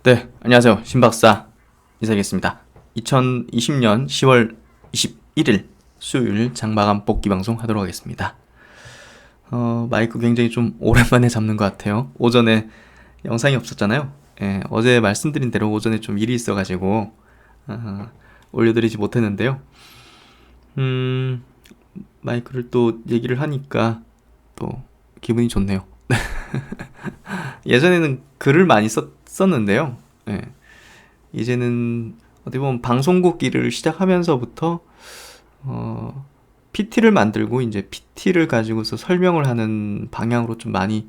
네, 안녕하세요. 신박사 인사드리겠습니다. 2020년 10월 21일 수요일 장마감 뽑기 방송 하도록 하겠습니다. 마이크 굉장히 좀 오랜만에 잡는 것 같아요. 오전에 영상이 없었잖아요. 예, 어제 말씀드린 대로 오전에 좀 일이 있어가지고 올려드리지 못했는데요. 마이크를 또 얘기를 하니까 또 기분이 좋네요. 예전에는 글을 많이 썼는데요. 예, 이제는 어떻게 보면 방송국 일을 시작하면서부터 PT를 만들고 이제 PT를 가지고서 설명을 하는 방향으로 좀 많이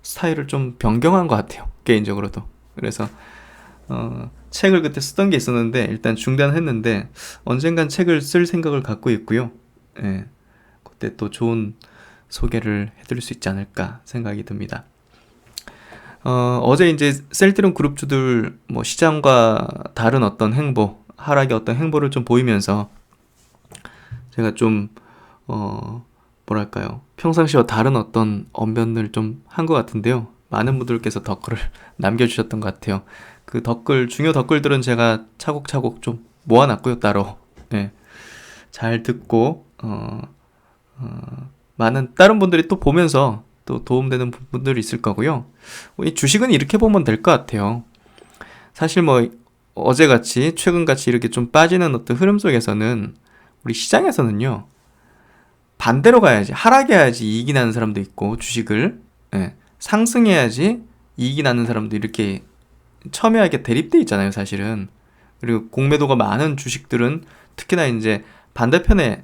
스타일을 좀 변경한 것 같아요. 개인적으로도. 그래서 책을 그때 쓰던 게 있었는데 일단 중단했는데 언젠간 책을 쓸 생각을 갖고 있고요. 예, 그때 또 좋은 소개를 해드릴 수 있지 않을까 생각이 듭니다. 어제 이제 셀트리온 그룹주들 뭐 시장과 다른 어떤 행보, 하락의 어떤 행보를 좀 보이면서 제가 좀 뭐랄까요, 평상시와 다른 어떤 언변을 좀 한 것 같은데요. 많은 분들께서 댓글을 남겨주셨던 것 같아요. 그 댓글, 중요 댓글들은 제가 차곡차곡 좀 모아놨고요, 따로. 네, 잘 듣고 많은 다른 분들이 또 보면서 또 도움되는 분들이 있을 거고요. 이 주식은 이렇게 보면 될 것 같아요. 사실 뭐 어제같이 최근같이 이렇게 좀 빠지는 어떤 흐름 속에서는 우리 시장에서는요, 반대로 가야지, 하락해야지 이익이 나는 사람도 있고 주식을, 예, 상승해야지 이익이 나는 사람도 이렇게 첨예하게 대립돼 있잖아요, 사실은. 그리고 공매도가 많은 주식들은 특히나 이제 반대편에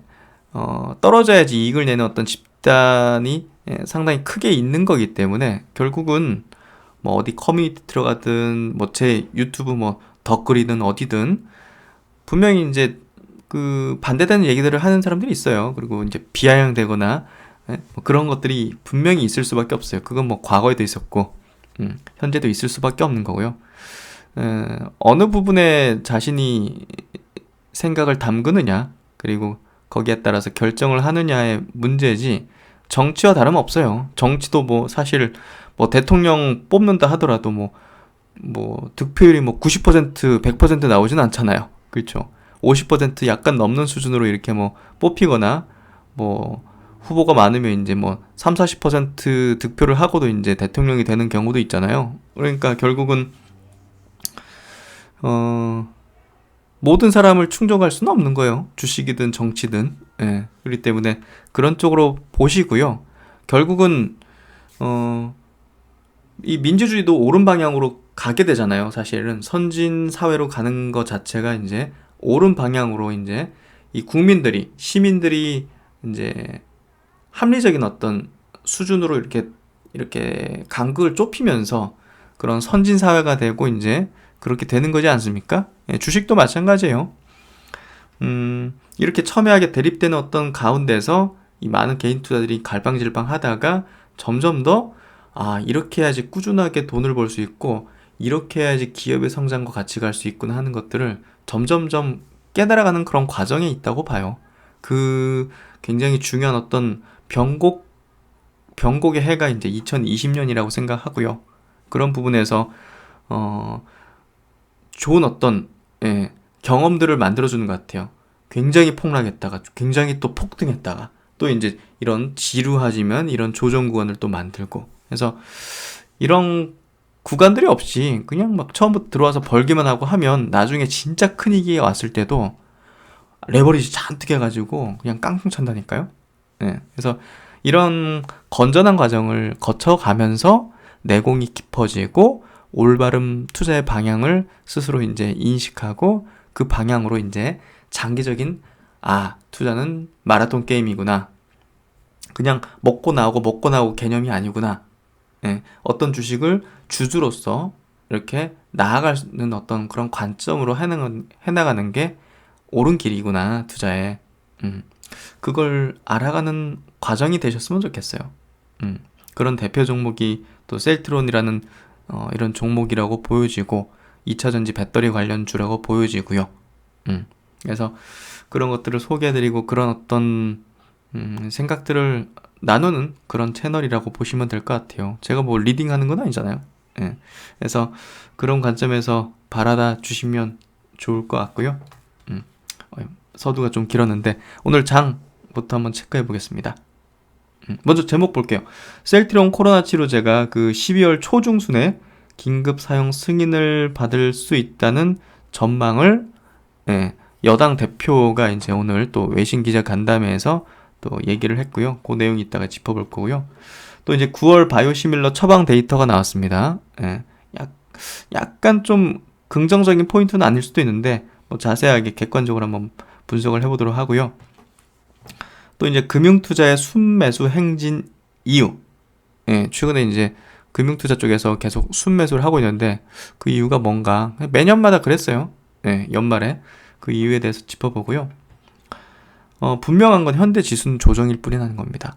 떨어져야지 이익을 내는 어떤 집단이 상당히 크게 있는 거기 때문에 결국은 뭐 어디 커뮤니티 들어가든 뭐 제 유튜브 뭐 댓글이든 어디든 분명히 이제 그 반대되는 얘기들을 하는 사람들이 있어요. 그리고 이제 비아냥되거나 뭐 그런 것들이 분명히 있을 수밖에 없어요. 그건 뭐 과거에도 있었고 현재도 있을 수밖에 없는 거고요. 어느 부분에 자신이 생각을 담그느냐, 그리고 거기에 따라서 결정을 하느냐의 문제지 정치와 다름없어요. 정치도 뭐 사실 뭐 대통령 뽑는다 하더라도 뭐 득표율이 뭐 90%, 100% 나오진 않잖아요. 그렇죠? 50% 약간 넘는 수준으로 이렇게 뭐 뽑히거나 뭐 후보가 많으면 이제 뭐 3, 40% 득표를 하고도 이제 대통령이 되는 경우도 있잖아요. 그러니까 결국은 모든 사람을 충족할 수는 없는 거예요. 주식이든 정치든. 예. 그렇기 때문에 그런 쪽으로 보시고요. 결국은 이 민주주의도 옳은 방향으로 가게 되잖아요. 사실은 선진 사회로 가는 것 자체가 이제 옳은 방향으로 이제 이 국민들이, 시민들이 이제 합리적인 어떤 수준으로 이렇게 간극을 좁히면서 그런 선진 사회가 되고 이제 그렇게 되는 거지 않습니까? 예, 주식도 마찬가지예요. 이렇게 첨예하게 대립되는 어떤 가운데서 이 많은 개인 투자들이 갈팡질팡 하다가 점점 더 이렇게 해야지 꾸준하게 돈을 벌 수 있고 이렇게 해야지 기업의 성장과 같이 갈 수 있구나 하는 것들을 점점점 깨달아가는 그런 과정에 있다고 봐요. 그 굉장히 중요한 어떤 변곡의 해가 이제 2020년이라고 생각하고요. 그런 부분에서 좋은 어떤 경험들을 만들어주는 것 같아요. 굉장히 폭락했다가 굉장히 또 폭등했다가 또 이제 이런 지루하지만 이런 조정 구간을 또 만들고, 그래서 이런 구간들이 없이 그냥 막 처음부터 들어와서 벌기만 하고 하면 나중에 진짜 큰 위기가 왔을 때도 레버리지 잔뜩 해가지고 그냥 깡통 찬다니까요. 그래서 이런 건전한 과정을 거쳐가면서 내공이 깊어지고 올바른 투자의 방향을 스스로 이제 인식하고 그 방향으로 이제 장기적인 투자는 마라톤 게임이구나. 그냥 먹고 나오고 개념이 아니구나. 어떤 주식을 주주로서 이렇게 나아가는 어떤 그런 관점으로 해나가는 게 옳은 길이구나, 투자에. 그걸 알아가는 과정이 되셨으면 좋겠어요. 그런 대표 종목이 또 셀트론이라는 이런 종목이라고 보여지고 2차전지 배터리 관련주라고 보여지고요. 그래서 그런 것들을 소개해드리고 그런 어떤 생각들을 나누는 그런 채널이라고 보시면 될 것 같아요. 제가 뭐 리딩하는 건 아니잖아요. 예. 그래서 그런 관점에서 바라다 주시면 좋을 것 같고요. 서두가 좀 길었는데 오늘 장부터 한번 체크해 보겠습니다. 먼저 제목 볼게요. 셀트리온 코로나 치료제가 그 12월 초중순에 긴급 사용 승인을 받을 수 있다는 전망을 여당 대표가 이제 오늘 또 외신 기자 간담회에서 또 얘기를 했고요. 그 내용 이따가 짚어볼 거고요. 또 이제 9월 바이오시밀러 처방 데이터가 나왔습니다. 약간 좀 긍정적인 포인트는 아닐 수도 있는데 뭐 자세하게 객관적으로 한번 분석을 해보도록 하고요. 또 이제 금융투자의 순매수 행진 이유. 최근에 이제 금융투자 쪽에서 계속 순매수를 하고 있는데 그 이유가 뭔가 매년마다 그랬어요. 연말에 그 이유에 대해서 짚어보고요. 분명한 건 현대 지수는 조정일 뿐이라는 겁니다.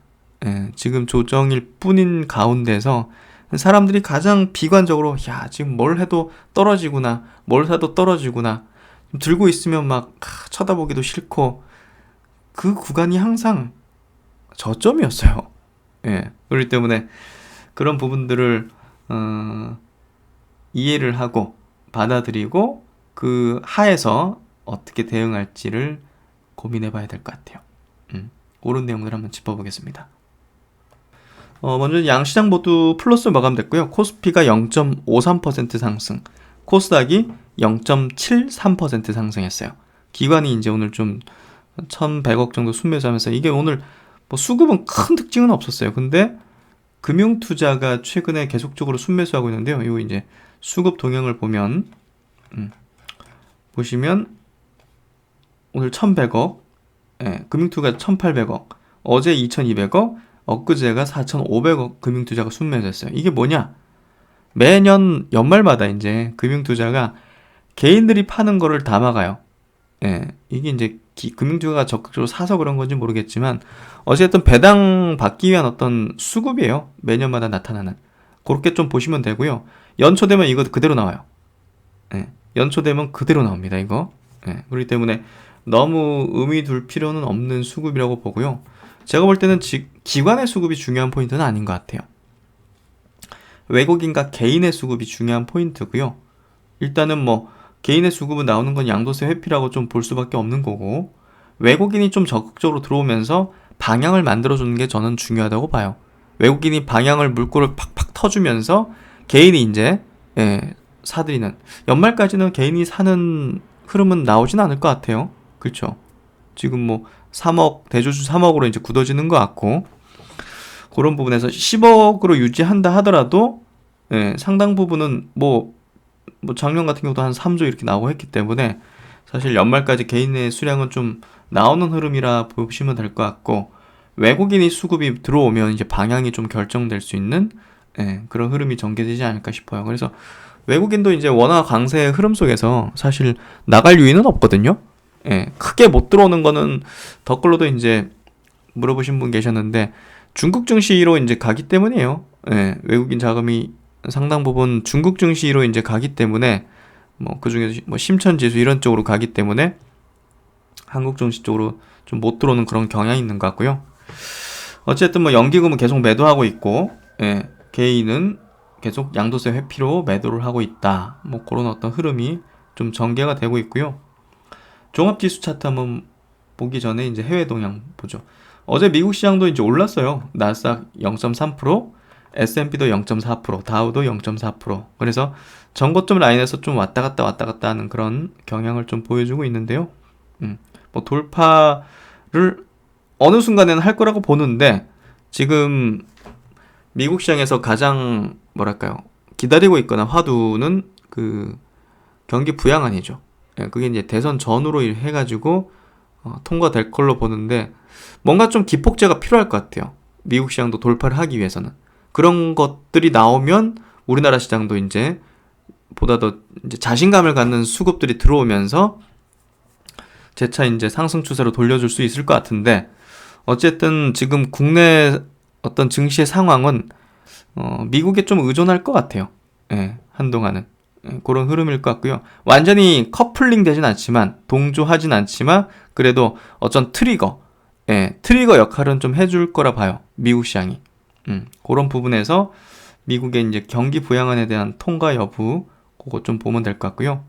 지금 조정일 뿐인 가운데서 사람들이 가장 비관적으로 야 지금 뭘 해도 떨어지구나, 뭘 사도 떨어지구나, 들고 있으면 막 쳐다보기도 싫고 그 구간이 항상 저점이었어요. 그렇기 때문에 그런 부분들을 이해를 하고 받아들이고 그 하에서 어떻게 대응할지를 고민해 봐야 될 것 같아요. 그런 내용들 한번 짚어보겠습니다. 먼저 양시장 모두 플러스 마감됐고요. 코스피가 0.53% 상승, 코스닥이 0.73% 상승했어요. 기관이 이제 오늘 좀 1,100억 정도 순매수하면서 이게 오늘 뭐 수급은 큰 특징은 없었어요. 근데 금융투자가 최근에 계속적으로 순매수하고 있는데요. 이 이제 수급 동향을 보면 보시면 오늘 1,100억, 금융투자가 1,800억, 어제 2,200억, 엊그제가 4,500억 금융투자가 순매수했어요. 이게 뭐냐? 매년 연말마다 이제 금융투자가 개인들이 파는 거를 다 막아요. 이게 이제 금융투자가 적극적으로 사서 그런 건지 모르겠지만 어쨌든 배당 받기 위한 어떤 수급이에요. 매년마다 나타나는. 그렇게 좀 보시면 되고요. 연초 되면 이거 그대로 나와요. 연초 되면 그대로 나옵니다. 이거. 그렇기 때문에 너무 의미 둘 필요는 없는 수급이라고 보고요. 제가 볼 때는 기관의 수급이 중요한 포인트는 아닌 것 같아요. 외국인과 개인의 수급이 중요한 포인트고요. 일단은 뭐 개인의 수급은 나오는 건 양도세 회피라고 좀 볼 수밖에 없는 거고, 외국인이 좀 적극적으로 들어오면서 방향을 만들어주는 게 저는 중요하다고 봐요. 외국인이 방향을 물꼬를 팍팍 터주면서 개인이 이제 사들이는, 연말까지는 개인이 사는 흐름은 나오진 않을 것 같아요. 그렇죠? 지금 뭐 3억, 대주주 3억으로 이제 굳어지는 것 같고, 그런 부분에서 10억으로 유지한다 하더라도 상당 부분은 뭐 작년 같은 경우도 한 3조 이렇게 나오고 했기 때문에 사실 연말까지 개인의 수량은 좀 나오는 흐름이라 보시면 될 것 같고, 외국인이 수급이 들어오면 이제 방향이 좀 결정될 수 있는 그런 흐름이 전개되지 않을까 싶어요. 그래서 외국인도 이제 워낙 강세의 흐름 속에서 사실 나갈 유인은 없거든요. 크게 못 들어오는 거는 댓글로도 이제 물어보신 분 계셨는데 중국 증시로 이제 가기 때문이에요. 외국인 자금이 상당 부분 중국 증시로 이제 가기 때문에 뭐 그중에서 뭐 심천 지수 이런 쪽으로 가기 때문에 한국 증시 쪽으로 좀 못 들어오는 그런 경향이 있는 것 같고요. 어쨌든 뭐 연기금은 계속 매도하고 있고, 개인은 계속 양도세 회피로 매도를 하고 있다. 뭐 그런 어떤 흐름이 좀 전개가 되고 있고요. 종합지수 차트 한번 보기 전에 이제 해외 동향 보죠. 어제 미국 시장도 이제 올랐어요. 나스닥 0.3%, S&P도 0.4%, 다우도 0.4%. 그래서 전고점 라인에서 좀 왔다 갔다 하는 그런 경향을 좀 보여주고 있는데요. 뭐 돌파를 어느 순간에는 할 거라고 보는데 지금 미국 시장에서 가장 뭐랄까요, 기다리고 있거나 화두는 그 경기 부양안이죠. 그게 이제 대선 전후로 해가지고 통과될 걸로 보는데 뭔가 좀 기폭제가 필요할 것 같아요. 미국 시장도 돌파를 하기 위해서는. 그런 것들이 나오면 우리나라 시장도 이제 보다 더 이제 자신감을 갖는 수급들이 들어오면서 재차 이제 상승 추세로 돌려줄 수 있을 것 같은데, 어쨌든 지금 국내 어떤 증시의 상황은 미국에 좀 의존할 것 같아요. 한동안은. 그런 흐름일 것 같고요. 완전히 커플링 되진 않지만, 동조하진 않지만, 그래도 어쩐 트리거 역할은 좀 해줄 거라 봐요. 미국 시장이. 그런 부분에서 미국의 이제 경기 부양안에 대한 통과 여부 그거 좀 보면 될 것 같고요.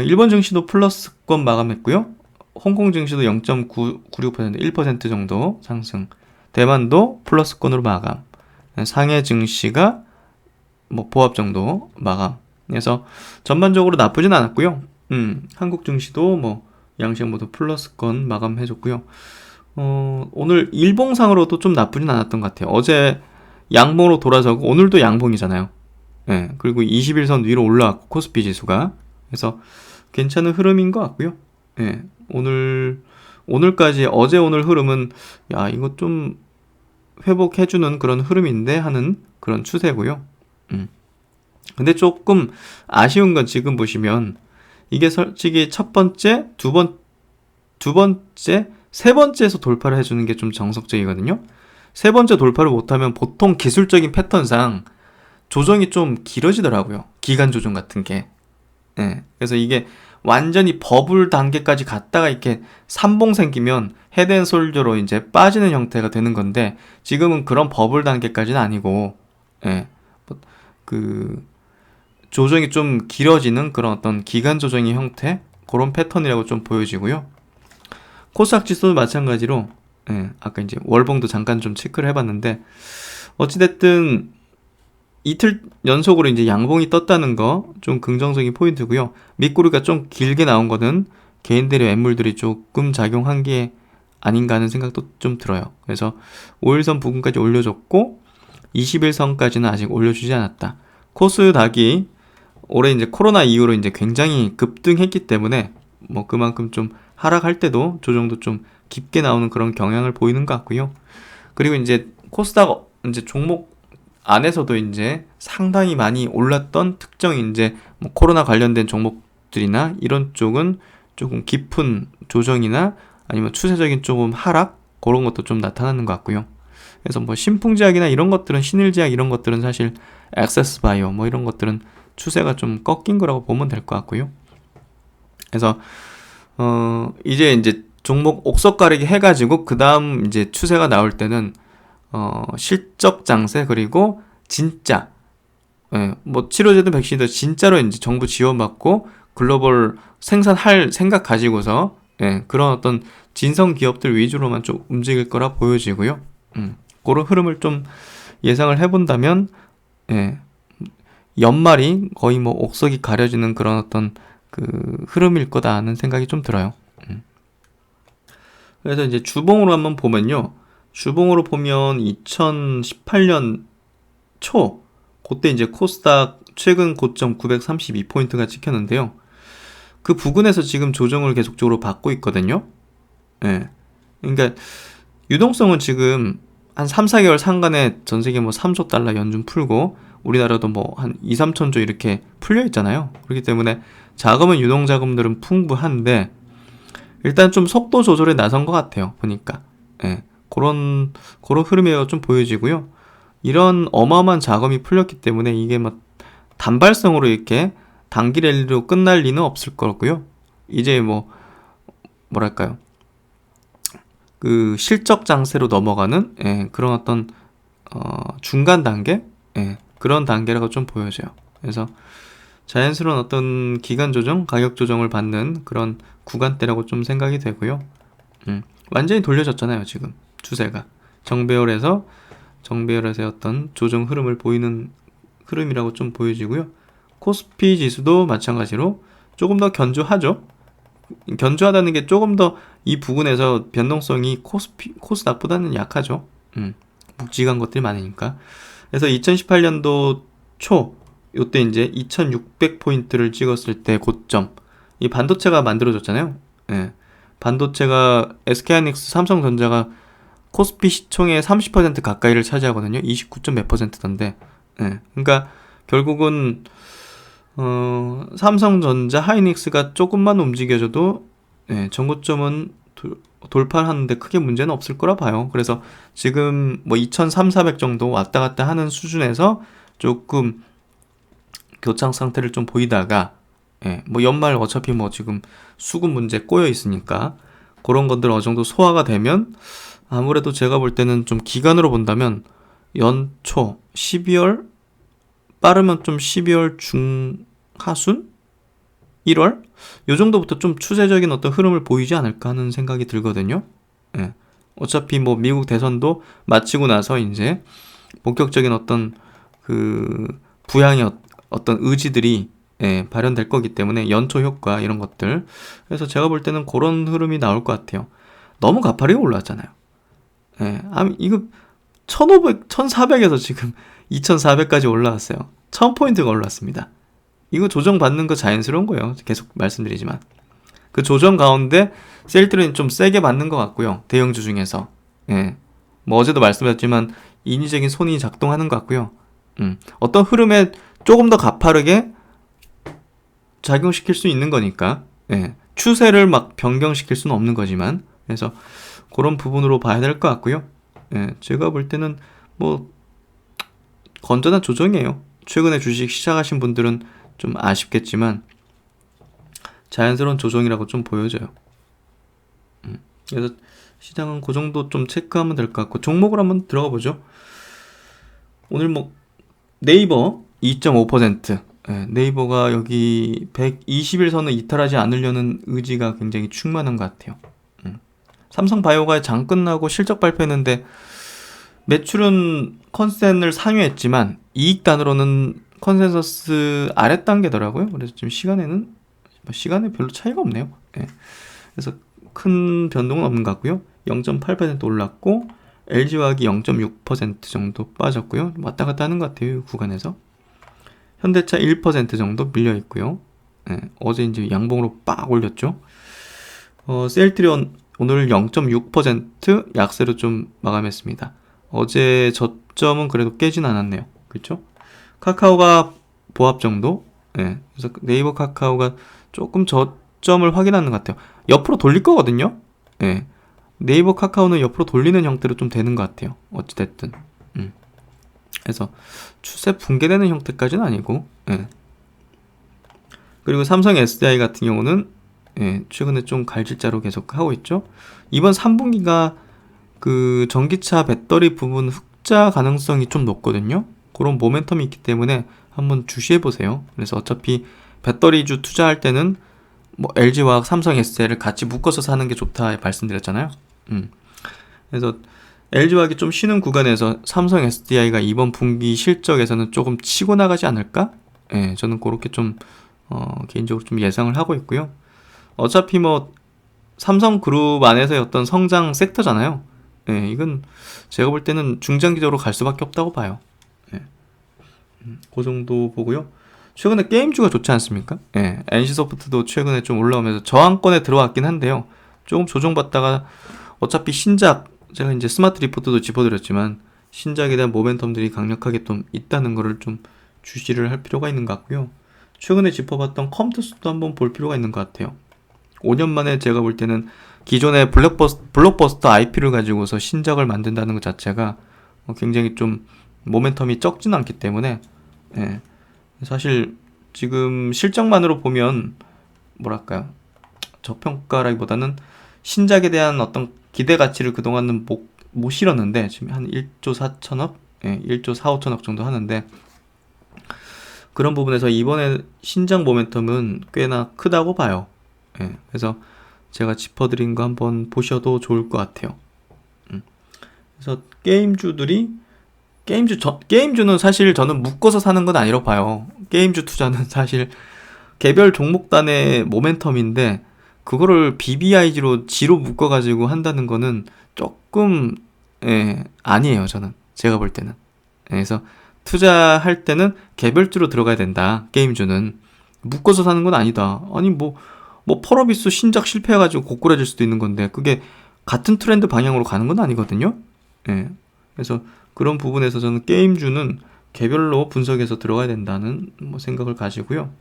일본 증시도 플러스권 마감했고요. 홍콩 증시도 0.96% 1% 정도 상승. 대만도 플러스권으로 마감. 상해 증시가 뭐 보합 정도 마감. 그래서 전반적으로 나쁘진 않았고요. 한국 증시도 뭐 양식 모두 플러스권 마감해줬고요. 오늘 일봉상으로도 좀 나쁘진 않았던 것 같아요. 어제 양봉으로 돌아서고 오늘도 양봉이잖아요. 예, 그리고 21선 위로 올라왔고 코스피 지수가. 그래서 괜찮은 흐름인 것 같고요. 예, 오늘까지 어제 오늘 흐름은 야 이거 좀 회복해주는 그런 흐름인데 하는 그런 추세고요. 근데 조금 아쉬운 건 지금 보시면 이게 솔직히 첫 번째, 두 번째, 세 번째에서 돌파를 해주는 게 좀 정석적이거든요. 세 번째 돌파를 못하면 보통 기술적인 패턴상 조정이 좀 길어지더라고요. 기간 조정 같은 게. 예, 그래서 이게 완전히 버블 단계까지 갔다가 이렇게 삼봉 생기면 헤드앤솔저로 이제 빠지는 형태가 되는 건데 지금은 그런 버블 단계까지는 아니고 예, 그 조정이 좀 길어지는 그런 어떤 기간 조정의 형태 그런 패턴이라고 좀 보여지고요. 코스닥 지수도 마찬가지로 예, 아까 이제 월봉도 잠깐 좀 체크를 해봤는데 어찌됐든 이틀 연속으로 이제 양봉이 떴다는 거 좀 긍정적인 포인트고요. 밑꼬리가 좀 길게 나온 거는 개인들의 매물들이 조금 작용한 게 아닌가 하는 생각도 좀 들어요. 그래서 5일선 부근까지 올려줬고 21선까지는 아직 올려주지 않았다. 코스닥이 올해 이제 코로나 이후로 이제 굉장히 급등했기 때문에 뭐 그만큼 좀 하락할 때도 조정도 좀 깊게 나오는 그런 경향을 보이는 것 같고요. 그리고 이제 코스닥 이제 종목 안에서도 이제 상당히 많이 올랐던 특정 이제 뭐 코로나 관련된 종목들이나 이런 쪽은 조금 깊은 조정이나 아니면 추세적인 조금 하락 그런 것도 좀 나타나는 것 같고요. 그래서 뭐 신풍제약이나 이런 것들은 신일제약 이런 것들은 사실 액세스바이오 뭐 이런 것들은 추세가 좀 꺾인 거라고 보면 될 것 같고요. 그래서 이제 종목 옥석 가리기 해가지고 그 다음 이제 추세가 나올 때는 실적 장세 그리고 진짜 예, 뭐 치료제든 백신도 진짜로 이제 정부 지원받고 글로벌 생산할 생각 가지고서 예, 그런 어떤 진성 기업들 위주로만 좀 움직일 거라 보여지고요. 그런 흐름을 좀 예상을 해본다면 예, 연말이 거의 뭐 옥석이 가려지는 그런 어떤 그 흐름일 거다 하는 생각이 좀 들어요. 그래서 이제 주봉으로 한번 보면요. 주봉으로 보면 2018년 초 그때 이제 코스닥 최근 고점 932포인트가 찍혔는데요. 그 부근에서 지금 조정을 계속적으로 받고 있거든요. 예. 그러니까 유동성은 지금 한 3, 4개월 상간에 전 세계 뭐 3조 달러 연준 풀고 우리나라도 뭐 한 2, 3천 조 이렇게 풀려 있잖아요. 그렇기 때문에 자금은 유동 자금들은 풍부한데 일단 좀 속도 조절에 나선 것 같아요. 보니까. 예. 그런 흐름이 좀 보여지고요. 이런 어마어마한 자금이 풀렸기 때문에 이게 막 단발성으로 이렇게 단기 랠리로 끝날 리는 없을 거고요. 이제 뭐랄까요. 그 실적 장세로 넘어가는 예, 그런 어떤 중간 단계 예, 그런 단계라고 좀 보여져요. 그래서 자연스러운 어떤 기간 조정, 가격 조정을 받는 그런 구간대라고 좀 생각이 되고요. 완전히 돌려졌잖아요, 지금 추세가 정배열에서 어떤 조정 흐름을 보이는 흐름이라고 좀 보여지고요. 코스피 지수도 마찬가지로 조금 더 견조하죠. 견조하다는 게 조금 더 이 부분에서 변동성이 코스닥보다는 약하죠. 묵직한 것들이 많으니까. 그래서 2018년도 초 요때 이제 2600포인트를 찍었을 때 고점 이 반도체가 만들어졌잖아요. 예. 반도체가 SK하이닉스, 삼성전자가 코스피 시총의 30% 가까이를 차지하거든요. 29몇 %던데. 예. 그러니까 결국은 삼성전자, 하이닉스가 조금만 움직여줘도 예, 전고점은 돌파하는데 크게 문제는 없을 거라 봐요. 그래서 지금 뭐 2300, 400 정도 왔다 갔다 하는 수준에서 조금 교착 상태를 좀 보이다가 예, 뭐 연말 어차피 뭐 지금 수급 문제 꼬여 있으니까 그런 것들 어느 정도 소화가 되면 아무래도 제가 볼 때는 좀 기간으로 본다면 연초 12월 빠르면 좀 12월 중하순 1월 요 정도부터 좀 추세적인 어떤 흐름을 보이지 않을까 하는 생각이 들거든요. 예. 어차피 뭐 미국 대선도 마치고 나서 이제 본격적인 어떤 그 부양의 어떤 의지들이 발현될 거기 때문에 연초 효과 이런 것들. 그래서 제가 볼 때는 그런 흐름이 나올 것 같아요. 너무 가파르게 올라왔잖아요. 이거 1500, 1400에서 지금 2400까지 올라왔어요. 1000포인트가 올랐습니다. 이거 조정받는 거 자연스러운 거예요. 계속 말씀드리지만. 그 조정 가운데 셀트리는 좀 세게 받는 것 같고요. 대형주 중에서. 뭐 어제도 말씀드렸지만 인위적인 손이 작동하는 것 같고요. 어떤 흐름에 조금 더 가파르게 작용시킬 수 있는 거니까. 추세를 막 변경시킬 수는 없는 거지만. 그래서 그런 부분으로 봐야 될 것 같고요. 제가 볼 때는 뭐 건전한 조정이에요. 최근에 주식 시작하신 분들은 좀 아쉽겠지만 자연스러운 조정이라고 좀 보여져요. 그래서 시장은 그 정도 좀 체크하면 될 것 같고 종목을 한번 들어가 보죠. 오늘 뭐 네이버 2.5%, 네이버가 여기 120일선을 이탈하지 않으려는 의지가 굉장히 충만한 것 같아요. 삼성바이오가 장 끝나고 실적 발표했는데 매출은 컨센을 상회했지만 이익 단으로는 컨센서스 아래 단계더라고요. 그래서 지금 시간에 별로 차이가 없네요. 그래서 큰 변동은 없는 것 같고요. 0.8% 올랐고 LG화학이 0.6% 정도 빠졌고요. 왔다 갔다 하는 것 같아요. 이 구간에서. 현대차 1% 정도 밀려 있고요. 어제 이제 양봉으로 빡 올렸죠. 셀트리온 오늘 0.6% 약세로 좀 마감했습니다. 어제 저점은 그래도 깨진 않았네요. 그렇죠? 카카오가 보합 정도. 그래서 네이버 카카오가 조금 저점을 확인하는 것 같아요. 옆으로 돌릴 거거든요. 네이버 카카오는 옆으로 돌리는 형태로 좀 되는 것 같아요. 어찌됐든. 그래서 추세 붕괴되는 형태까지는 아니고. 그리고 삼성 SDI 같은 경우는 최근에 좀 갈질자로 계속 하고 있죠. 이번 3분기가 그 전기차 배터리 부분 흑자 가능성이 좀 높거든요. 그런 모멘텀이 있기 때문에 한번 주시해 보세요. 그래서 어차피 배터리주 투자할 때는 뭐 LG화학, 삼성 SDI를 같이 묶어서 사는 게 좋다 말씀드렸잖아요. 그래서 LG화학이 좀 쉬는 구간에서 삼성 SDI가 이번 분기 실적에서는 조금 치고 나가지 않을까? 저는 그렇게 좀 개인적으로 좀 예상을 하고 있고요. 어차피 뭐 삼성그룹 안에서의 어떤 성장 섹터잖아요. 이건 제가 볼 때는 중장기적으로 갈 수밖에 없다고 봐요. 그 정도 보고요. 최근에 게임주가 좋지 않습니까? NC소프트도 최근에 좀 올라오면서 저항권에 들어왔긴 한데요. 조금 조정받다가 어차피 신작, 제가 이제 스마트 리포트도 짚어드렸지만 신작에 대한 모멘텀들이 강력하게 좀 있다는 거를 좀 주시를 할 필요가 있는 것 같고요. 최근에 짚어봤던 컴투스도 한번 볼 필요가 있는 것 같아요. 5년 만에 제가 볼 때는 기존의 블록버스터 IP를 가지고서 신작을 만든다는 것 자체가 굉장히 좀 모멘텀이 적진 않기 때문에 사실 지금 실적만으로 보면 뭐랄까요, 저평가라기보다는 신작에 대한 어떤 기대 가치를 그동안은 못 실었는데 지금 한 1조 4천억, 1조 4, 5천억 정도 하는데 그런 부분에서 이번에 신작 모멘텀은 꽤나 크다고 봐요. 그래서 제가 짚어드린 거 한번 보셔도 좋을 것 같아요. 그래서 게임주는 사실 저는 묶어서 사는 건 아니라고 봐요. 게임주 투자는 사실 개별 종목단의 모멘텀인데 그거를 BBIG로 G로 묶어가지고 한다는 거는 조금 아니에요. 저는 제가 볼 때는. 그래서 투자할 때는 개별주로 들어가야 된다. 게임주는 묶어서 사는 건 아니다. 아니 뭐 펄어비스 신작 실패해가지고 고꾸라질 수도 있는 건데 그게 같은 트렌드 방향으로 가는 건 아니거든요. 그래서 그런 부분에서 저는 게임주는 개별로 분석해서 들어가야 된다는 생각을 가지고요.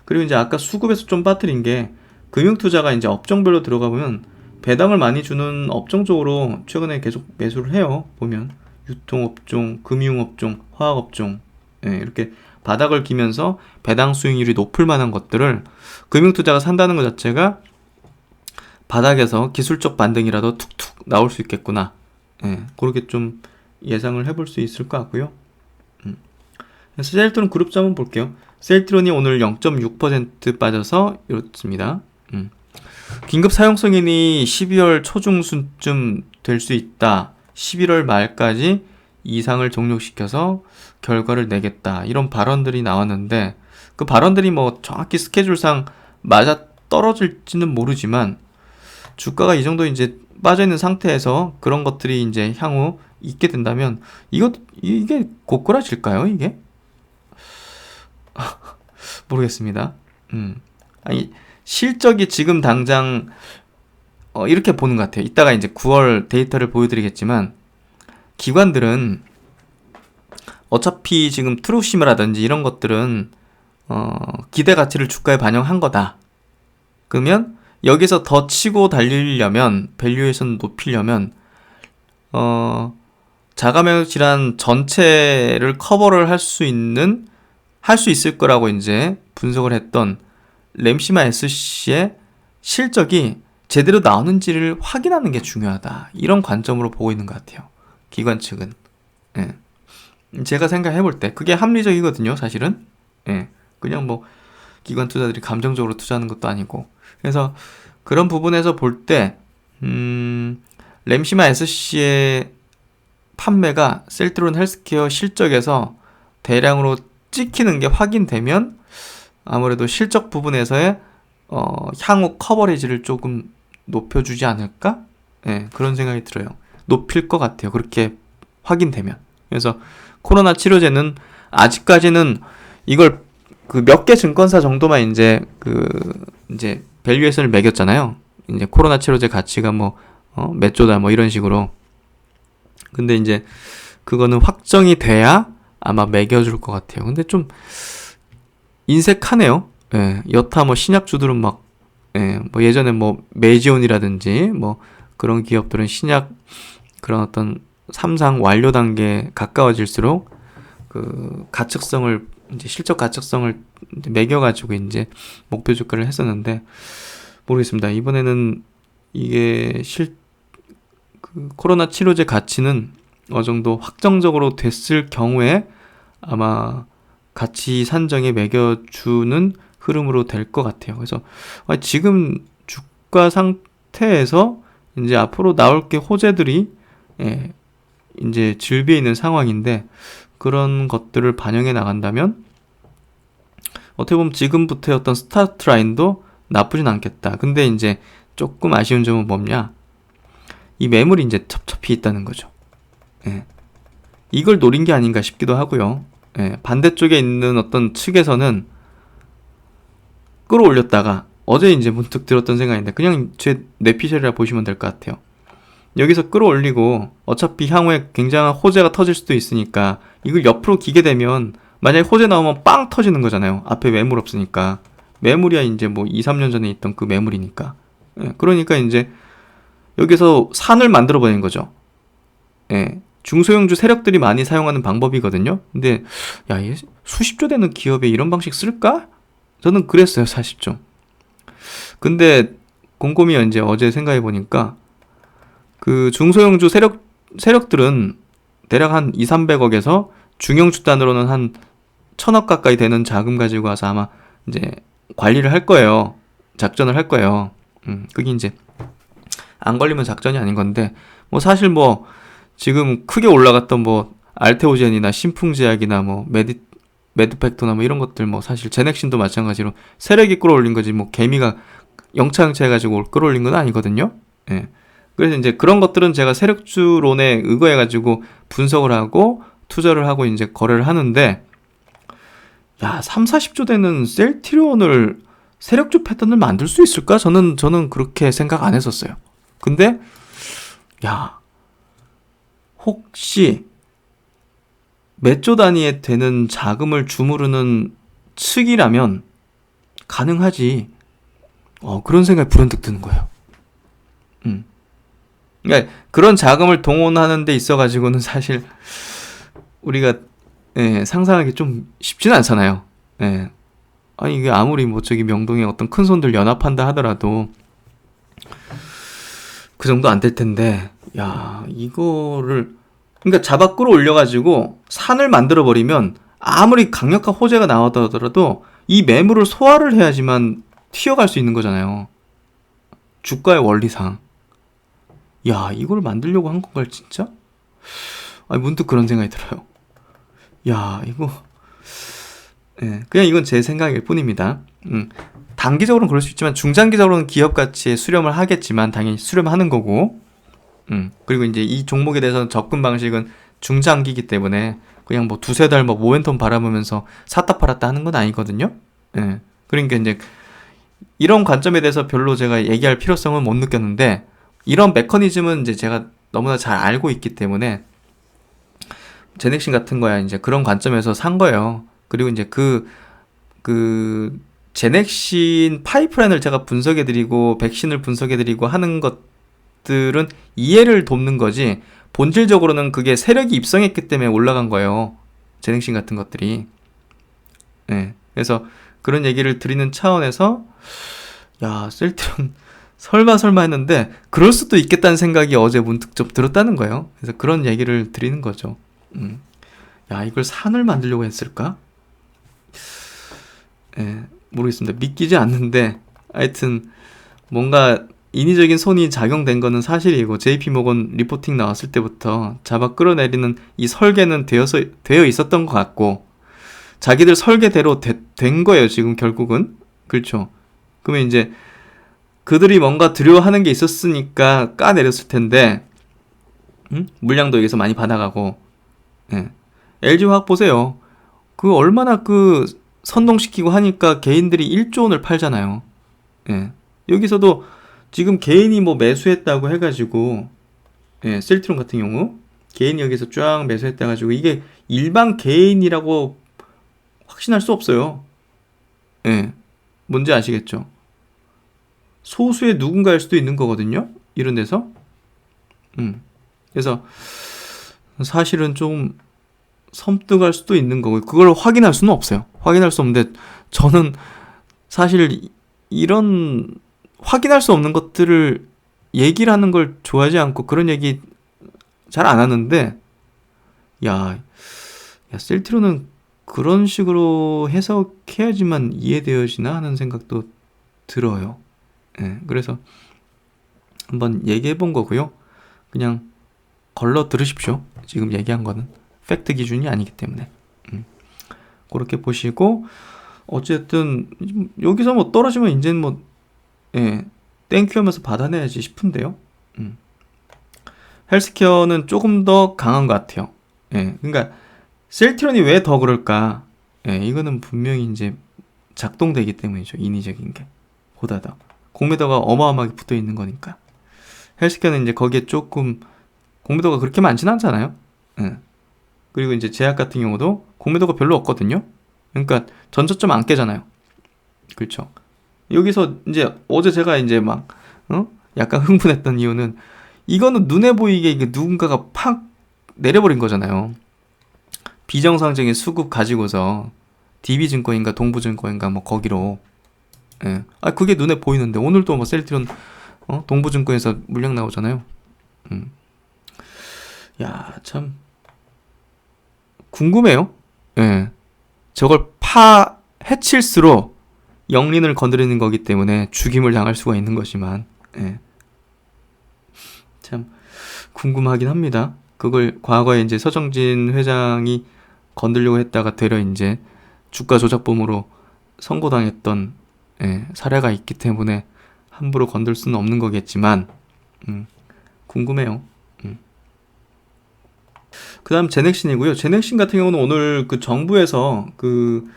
그리고 이제 아까 수급에서 좀 빠뜨린 게 금융투자가 이제 업종별로 들어가 보면 배당을 많이 주는 업종 쪽으로 최근에 계속 매수를 해요. 보면 유통업종, 금융업종, 화학업종 이렇게 바닥을 기면서 배당 수익률이 높을 만한 것들을 금융투자가 산다는 것 자체가 바닥에서 기술적 반등이라도 툭툭 나올 수 있겠구나. 그렇게 좀 예상을 해볼 수 있을 것 같고요. 그래서 셀트론 그룹주 한번 볼게요. 셀트론이 오늘 0.6% 빠져서 이렇습니다. 긴급 사용승인이 12월 초중순쯤 될 수 있다. 11월 말까지 이상을 종료시켜서 결과를 내겠다. 이런 발언들이 나왔는데 그 발언들이 뭐 정확히 스케줄상 맞아 떨어질지는 모르지만 주가가 이 정도 이제 빠져있는 상태에서 그런 것들이 이제 향후 있게 된다면 이게 고꾸라질까요? 이게? 모르겠습니다. 아니 실적이 지금 당장 이렇게 보는 것 같아요. 이따가 이제 9월 데이터를 보여드리겠지만 기관들은 어차피 지금 트루시마라든지 이런 것들은 기대 가치를 주가에 반영한 거다. 그러면 여기서 더 치고 달리려면 밸류에이션 높이려면 자가면역 질환 전체를 커버를 할 수 있을 거라고 이제 분석을 했던 램시마 SC의 실적이 제대로 나오는지를 확인하는 게 중요하다. 이런 관점으로 보고 있는 것 같아요. 기관 측은. 예. 제가 생각해 볼 때 그게 합리적이거든요. 사실은. 예. 그냥 뭐 기관 투자들이 감정적으로 투자하는 것도 아니고. 그래서 그런 부분에서 볼 때 램시마 SC의 판매가 셀트론 헬스케어 실적에서 대량으로 찍히는 게 확인되면 아무래도 실적 부분에서의 향후 커버리지를 조금 높여주지 않을까? 예, 그런 생각이 들어요. 높일 것 같아요. 그렇게 확인되면. 그래서 코로나 치료제는 아직까지는 이걸 그 몇 개 증권사 정도만 이제 밸류에이션을 매겼잖아요. 이제 코로나 치료제 가치가 뭐 몇 조다 뭐 이런 식으로. 근데 이제 그거는 확정이 돼야 아마 매겨줄 것 같아요. 근데 좀 인색하네요. 예, 여타 뭐 신약주들은 막 뭐 예전에 뭐 메지온이라든지 뭐 그런 기업들은 신약 그런 어떤 3상 완료 단계에 가까워질수록 그 가측성을 이제 실적 가측성을 매겨가지고 이제 목표 주가를 했었는데 모르겠습니다. 이번에는 이게 그 코로나 치료제 가치는 어느 정도 확정적으로 됐을 경우에 아마 가치 산정에 매겨주는 흐름으로 될 것 같아요. 그래서 지금 주가 상태에서 이제 앞으로 나올 게 호재들이 이제 즐비해 있는 상황인데 그런 것들을 반영해 나간다면 어떻게 보면 지금부터의 어떤 스타트 라인도 나쁘진 않겠다. 근데 이제 조금 아쉬운 점은 뭐냐? 이 매물이 이제 첩첩히 있다는 거죠. 이걸 노린 게 아닌가 싶기도 하고요. 반대쪽에 있는 어떤 측에서는 끌어올렸다가 어제 이제 문득 들었던 생각인데 그냥 제 뇌피셜이라 보시면 될 것 같아요. 여기서 끌어올리고 어차피 향후에 굉장한 호재가 터질 수도 있으니까 이걸 옆으로 기게 되면 만약에 호재 나오면 빵 터지는 거잖아요. 앞에 매물 없으니까. 매물이야 이제 뭐 2, 3년 전에 있던 그 매물이니까. 그러니까 이제 여기서 산을 만들어 버린 거죠. 중소형주 세력들이 많이 사용하는 방법이거든요. 근데 야, 이게 수십조 되는 기업에 이런 방식 쓸까? 저는 그랬어요, 사실 좀. 근데 곰곰이 이제 어제 생각해 보니까 그 중소형주 세력들은 대략 한 2, 300억에서 중형주 단으로는 한 1000억 가까이 되는 자금 가지고 와서 아마 이제 관리를 할 거예요. 작전을 할 거예요. 그게 이제 안 걸리면 작전이 아닌 건데 뭐 사실 뭐 지금 크게 올라갔던 뭐 알테오젠이나 신풍제약이나 뭐 매드팩토나 뭐 이런 것들 뭐 사실 제넥신도 마찬가지로 세력이 끌어올린 거지 뭐 개미가 영차영차 해가지고 끌어올린 건 아니거든요. 그래서 이제 그런 것들은 제가 세력주론에 의거해가지고 분석을 하고 투자를 하고 이제 거래를 하는데 야 3, 40조 되는 셀트리온을 세력주 패턴을 만들 수 있을까? 저는 그렇게 생각 안 했었어요. 근데 야 혹시 몇 조 단위에 되는 자금을 주무르는 측이라면 가능하지. 그런 생각이 불현듯 드는 거예요. 그러니까 그런 자금을 동원하는 데 있어가지고는 사실 우리가 상상하기 좀 쉽지는 않잖아요. 아니 이게 아무리 뭐 저기 명동에 어떤 큰 손들 연합한다 하더라도 그 정도 안 될 텐데 야 이거를 그러니까 잡아 끌어올려가지고 산을 만들어버리면 아무리 강력한 호재가 나오더라도 이 매물을 소화를 해야지만 튀어갈 수 있는 거잖아요. 주가의 원리상. 야, 이걸 만들려고 한 건가 진짜? 아니, 문득 그런 생각이 들어요. 야, 이거 그냥 이건 제 생각일 뿐입니다. 단기적으로는 그럴 수 있지만 중장기적으로는 기업 가치에 수렴을 하겠지만 당연히 수렴하는 거고, 그리고 이제 이 종목에 대해서는 접근 방식은 중장기이기 때문에 그냥 뭐 두세 달 뭐 모멘텀 바라보면서 샀다 팔았다 하는 건 아니거든요. 그러니까 이제 이런 관점에 대해서 별로 제가 얘기할 필요성은 못 느꼈는데, 이런 메커니즘은 이제 제가 너무나 잘 알고 있기 때문에 제넥신 같은 거야 이제 그런 관점에서 산 거예요. 그리고 이제 그 제넥신 파이프라인을 제가 분석해드리고 백신을 분석해드리고 하는 것들은 이해를 돕는 거지, 본질적으로는 그게 세력이 입성했기 때문에 올라간 거예요. 제넥신 같은 것들이. 그래서 그런 얘기를 드리는 차원에서 야, 셀트론 설마 했는데 그럴 수도 있겠다는 생각이 어제 문득 좀 들었다는 거예요. 그래서 그런 얘기를 드리는 거죠. 야, 이걸 산을 만들려고 했을까? 모르겠습니다. 믿기지 않는데 하여튼 뭔가 인위적인 손이 작용된 거는 사실이고, JP모건 리포팅 나왔을 때부터 잡아 끌어내리는 이 설계는 되어 있었던 것 같고, 자기들 설계대로 된 거예요 지금 결국은. 그렇죠. 그러면 이제 그들이 뭔가 두려워하는 게 있었으니까 까내렸을 텐데, 물량도 여기서 많이 받아가고. LG화학 보세요. 그 얼마나 그 선동시키고 하니까 개인들이 1조 원을 팔잖아요. 여기서도 지금 개인이 뭐 매수했다고 해가지고, 셀트론 같은 경우 개인이 여기서 쫙 매수했다 가지고 이게 일반 개인이라고 확신할 수 없어요. 뭔지 아시겠죠? 소수의 누군가일 수도 있는 거거든요. 이런 데서. 그래서 사실은 좀 섬뜩할 수도 있는 거고, 그걸 확인할 수는 없어요. 확인할 수 없는데 저는 사실 이런 확인할 수 없는 것들을 얘기를 하는 걸 좋아하지 않고 그런 얘기 잘 안 하는데, 야, 셀트로는 그런 식으로 해석해야지만 이해되어지나 하는 생각도 들어요. 그래서 한번 얘기해 본 거고요. 그냥 걸러 들으십시오. 지금 얘기한 거는 팩트 기준이 아니기 때문에. 그렇게 보시고, 어쨌든 여기서 뭐 떨어지면 이제는 뭐 땡큐 하면서 받아내야지 싶은데요. 헬스케어는 조금 더 강한 것 같아요. 그러니까 셀트론이 왜 더 그럴까? 이거는 분명히 이제 작동되기 때문이죠. 인위적인 게 보다 더 공매도가 어마어마하게 붙어 있는 거니까. 헬스케어는 이제 거기에 조금 공매도가 그렇게 많지는 않잖아요. 그리고 이제 제약 같은 경우도 공매도가 별로 없거든요. 그러니까 전저점 안 깨잖아요. 그렇죠. 여기서 이제 어제 제가 이제 막 약간 흥분했던 이유는, 이거는 눈에 보이게 누군가가 팍 내려버린 거잖아요. 비정상적인 수급 가지고서 DB증권인가 동부증권인가 뭐 거기로. 그게 눈에 보이는데 오늘도 뭐 셀트론 동부증권에서 물량 나오잖아요. 야, 참 궁금해요. 저걸 해칠수록 영린을 건드리는 거기 때문에 죽임을 당할 수가 있는 것이만, 참 궁금하긴 합니다. 그걸 과거에 이제 서정진 회장이 건들려고 했다가 되려 이제 주가 조작범으로 선고당했던 사례가 있기 때문에 함부로 건들 수는 없는 거겠지만, 궁금해요. 그 다음 제넥신이고요. 제넥신 같은 경우는 오늘 그 정부에서 그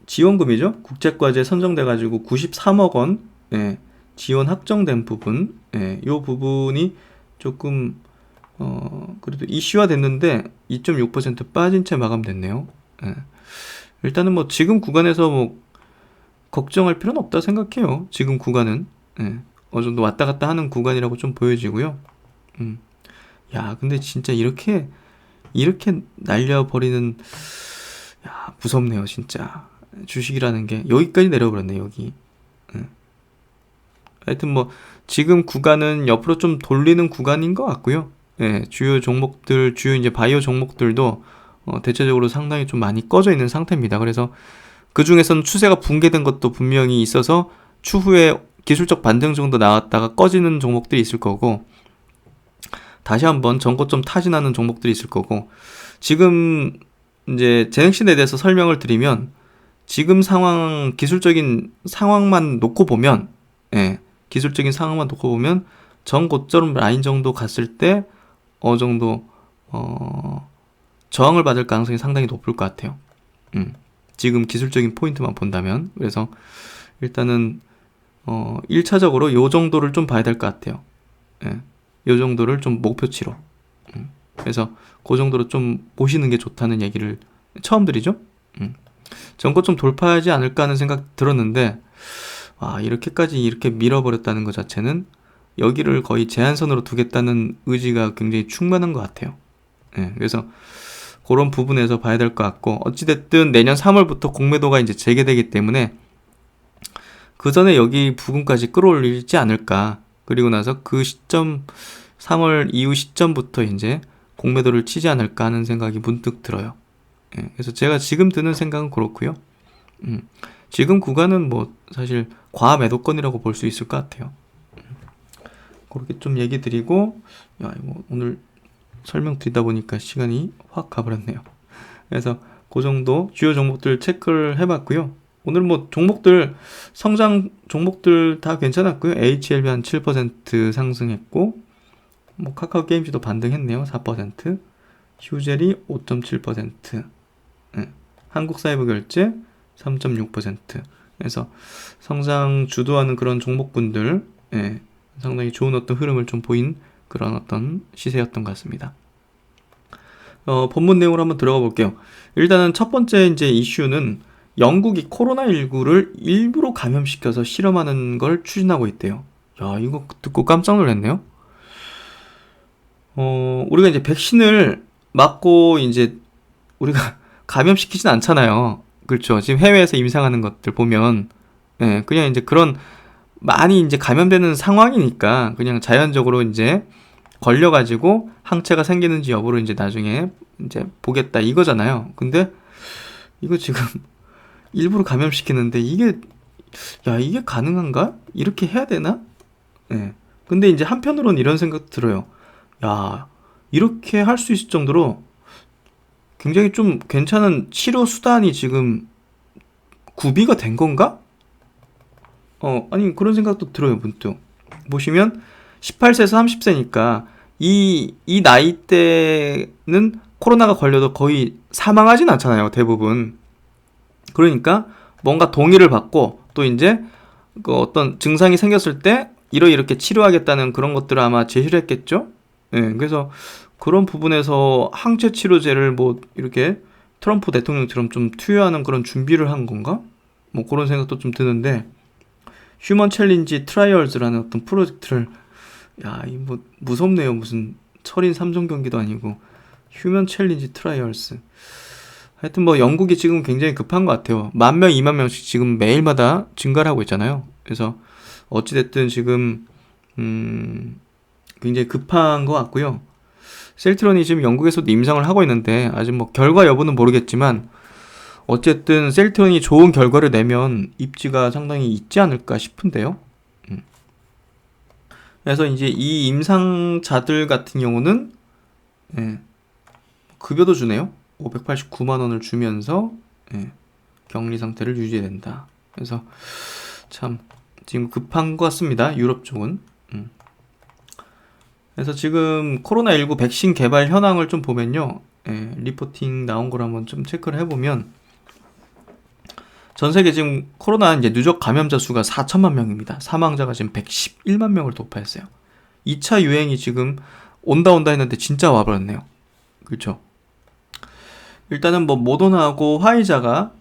지원금이죠. 국제과제 선정돼가지고 93억 원 지원 확정된 부분, 요 부분이 조금 그래도 이슈화 됐는데 2.6% 빠진 채 마감됐네요. 일단은 뭐 지금 구간에서 뭐 걱정할 필요는 없다 생각해요. 지금 구간은 어느 정도 왔다 갔다 하는 구간이라고 좀 보여지고요. 야, 근데 진짜 이렇게 날려버리는, 야, 무섭네요 진짜. 주식이라는 게 여기까지 내려버렸네, 여기. 하여튼 뭐 지금 구간은 옆으로 좀 돌리는 구간인 것 같고요. 예, 주요 종목들, 주요 이제 바이오 종목들도 대체적으로 상당히 좀 많이 꺼져 있는 상태입니다. 그래서 그 중에서는 추세가 붕괴된 것도 분명히 있어서 추후에 기술적 반등 정도 나왔다가 꺼지는 종목들이 있을 거고, 다시 한번 전고점 타진하는 종목들이 있을 거고, 지금 이제 제넥신에 대해서 설명을 드리면, 지금 상황, 기술적인 상황만 놓고 보면, 예, 기술적인 상황만 놓고 보면 전고점 라인 정도 갔을 때 어느 정도 저항을 받을 가능성이 상당히 높을 것 같아요. 지금 기술적인 포인트만 본다면. 그래서 일단은 1차적으로 요 정도를 좀 봐야 될 것 같아요. 예, 요 정도를 좀 목표치로. 그래서 그 정도로 좀 보시는 게 좋다는 얘기를 처음 드리죠. 전고점 돌파하지 않을까 하는 생각 들었는데, 이렇게까지 이렇게 밀어버렸다는 것 자체는 여기를 거의 제한선으로 두겠다는 의지가 굉장히 충만한 것 같아요. 예, 그래서 그런 부분에서 봐야 될 것 같고, 어찌됐든 내년 3월부터 공매도가 이제 재개되기 때문에 그 전에 여기 부근까지 끌어올리지 않을까. 그리고 나서 그 시점, 3월 이후 시점부터 이제 공매도를 치지 않을까 하는 생각이 문득 들어요. 예, 그래서 제가 지금 드는 생각은 그렇고요. 지금 구간은 뭐 사실 과매도권이라고 볼 수 있을 것 같아요. 그렇게 좀 얘기 드리고, 이거 오늘 설명드리다 보니까 시간이 확 가버렸네요. 그래서 그 정도 주요 종목들 체크를 해봤고요. 오늘 뭐 종목들, 성장 종목들 다 괜찮았고요. HLB 한 7% 상승했고, 뭐 카카오 게임즈도 반등했네요. 4%. 휴젤이 5.7%. 한국사회부결제 3.6%. 그래서 성장 주도하는 그런 종목군들, 상당히 좋은 어떤 흐름을 좀 보인 그런 어떤 시세였던 것 같습니다. 본문 내용으로 한번 들어가 볼게요. 일단은 첫 번째 이제 이슈는 영국이 코로나19를 일부러 감염시켜서 실험하는 걸 추진하고 있대요. 야, 이거 듣고 깜짝 놀랐네요. 우리가 이제 백신을 맞고 이제 우리가 감염시키진 않잖아요. 그렇죠. 지금 해외에서 임상하는 것들 보면, 그냥 이제 그런 많이 이제 감염되는 상황이니까 그냥 자연적으로 이제 걸려가지고 항체가 생기는지 여부를 이제 나중에 이제 보겠다 이거잖아요. 근데 이거 지금 일부러 감염시키는데 이게 가능한가? 이렇게 해야 되나? 근데 이제 한편으로는 이런 생각 들어요. 야, 이렇게 할 수 있을 정도로 굉장히 좀 괜찮은 치료 수단이 지금 구비가 된 건가? 아니 그런 생각도 들어요. 문득 보시면 18세에서 30세니까 이 나이 때는 코로나가 걸려도 거의 사망하진 않잖아요. 대부분. 그러니까 뭔가 동의를 받고 또 이제 그 어떤 증상이 생겼을 때 이렇게 치료하겠다는 그런 것들을 아마 제시를 했겠죠. 그래서 그런 부분에서 항체 치료제를 뭐 이렇게 트럼프 대통령처럼 좀 투여하는 그런 준비를 한 건가? 뭐 그런 생각도 좀 드는데, 휴먼 챌린지 트라이얼즈라는 어떤 프로젝트를, 이 뭐 무섭네요. 무슨 철인 3종 경기도 아니고 휴먼 챌린지 트라이얼스. 하여튼 뭐 영국이 지금 굉장히 급한 것 같아요. 10,000명, 20,000명씩 지금 매일마다 증가를 하고 있잖아요. 그래서 어찌됐든 지금 굉장히 급한 것 같고요. 셀트론이 지금 영국에서도 임상을 하고 있는데 아직 뭐 결과 여부는 모르겠지만 어쨌든 셀트론이 좋은 결과를 내면 입지가 상당히 있지 않을까 싶은데요. 그래서 이제 이 임상자들 같은 경우는 급여도 주네요. 589만 원을 주면서 격리 상태를 유지해야 된다. 그래서 참 지금 급한 것 같습니다. 유럽 쪽은. 그래서 지금 코로나19 백신 개발 현황을 좀 보면요. 리포팅 나온 걸 한번 좀 체크를 해보면 전 세계 지금 코로나 이제 누적 감염자 수가 4천만 명입니다. 사망자가 지금 111만 명을 돌파했어요. 2차 유행이 지금 온다 했는데 진짜 와버렸네요. 그렇죠? 일단은 뭐 모더나하고 화이자가